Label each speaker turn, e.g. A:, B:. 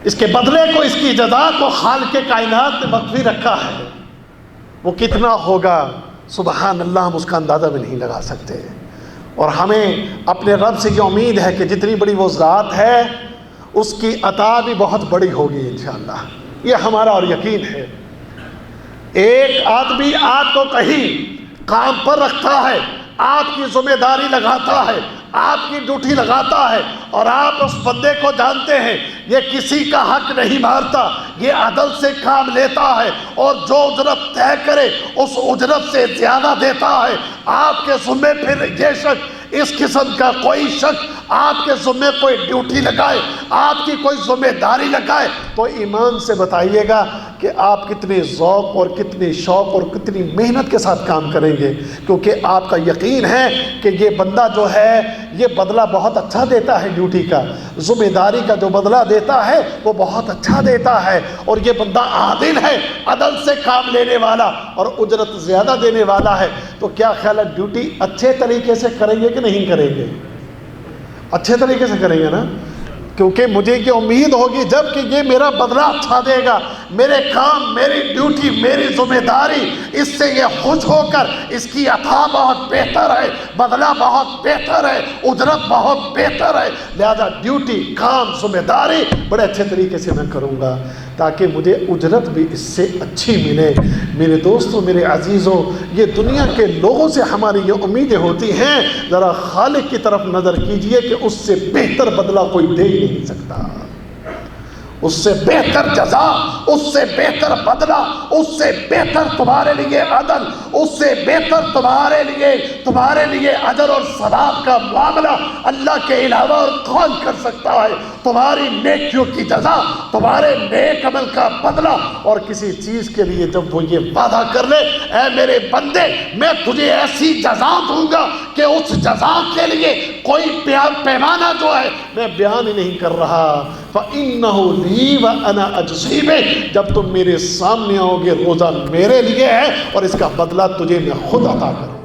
A: इसके बदले को, इसकी जज़ा को खालिक़े कायनात ने मख्फी रखा है। वो कितना होगा सुबहान अल्लाह, हम उसका अंदाज़ा भी नहीं लगा सकते। और हमें अपने रब से ये उम्मीद है कि जितनी बड़ी वो ज़ात है उसकी अता भी बहुत बड़ी होगी इंशाअल्लाह, ये हमारा और यकीन है। एक आदमी आपको कहीं काम पर रखता है, आपकी जिम्मेदारी लगाता है, आपकी ड्यूटी लगाता है, और आप उस बंदे को जानते हैं ये किसी का हक नहीं मारता, ये अदल से काम लेता है और जो उजरत तय करे उस उजरत से ज़्यादा देता है आपके ज़िम्मे। फिर ये शख्स, इस किस्म का कोई शख्स आपके ज़िम्मे कोई ड्यूटी लगाए, आपकी कोई जिम्मेदारी लगाए, तो ईमान से बताइएगा कि आप कितने ज़ौक़ और कितने शौक़ और कितनी मेहनत के साथ काम करेंगे, क्योंकि आपका यकीन है कि ये बंदा जो है ये बदला बहुत अच्छा देता है, ड्यूटी का, ज़िम्मेदारी का जो बदला देता है वो बहुत अच्छा देता है, और ये बंदा आदिल है, अदल से काम लेने वाला और उजरत ज़्यादा देने वाला है। तो क्या ख्याल है, ड्यूटी अच्छे तरीके से करेंगे कि नहीं करेंगे? अच्छे तरीके से करेंगे ना, क्योंकि मुझे ये उम्मीद होगी जब कि ये मेरा बदला अच्छा देगा, मेरे काम, मेरी ड्यूटी, मेरी जिम्मेदारी, इससे ये खुश होकर इसकी अता बहुत बेहतर है, बदला बहुत बेहतर है, उजरत बहुत बेहतर है, लिहाजा ड्यूटी, काम, जिम्मेदारी बड़े अच्छे तरीके से मैं करूँगा ताकि मुझे उजरत भी इससे अच्छी मिले। मेरे दोस्तों, मेरे अजीज़ों, ये दुनिया के लोगों से हमारी ये उम्मीदें होती हैं, ज़रा खालिक की तरफ नज़र कीजिए कि उससे बेहतर बदला कोई दे ही नहीं सकता, उससे बेहतर जज़ा, उससे बेहतर बदला, उससे बेहतर तुम्हारे लिए अदल, उससे बेहतर तुम्हारे लिए अजर और सवाब का मामला अल्लाह के अलावा और कौन कर सकता है। तुम्हारी नेकियों की जज़ा, तुम्हारे नेक अमल का बदला, और किसी चीज़ के लिए जब वो ये वादा कर ले, ऐ मेरे बंदे मैं तुझे ऐसी जज़ा दूंगा कि उस जज़ा के लिए कोई पैमाना जो है मैं बयान ही नहीं कर रहा। फ़इन्नहु ली व अना अजज़ी बिह, जब तुम मेरे सामने आओगे रोज़ा मेरे लिए है और इसका बदला तुझे मैं खुद अता करूँ।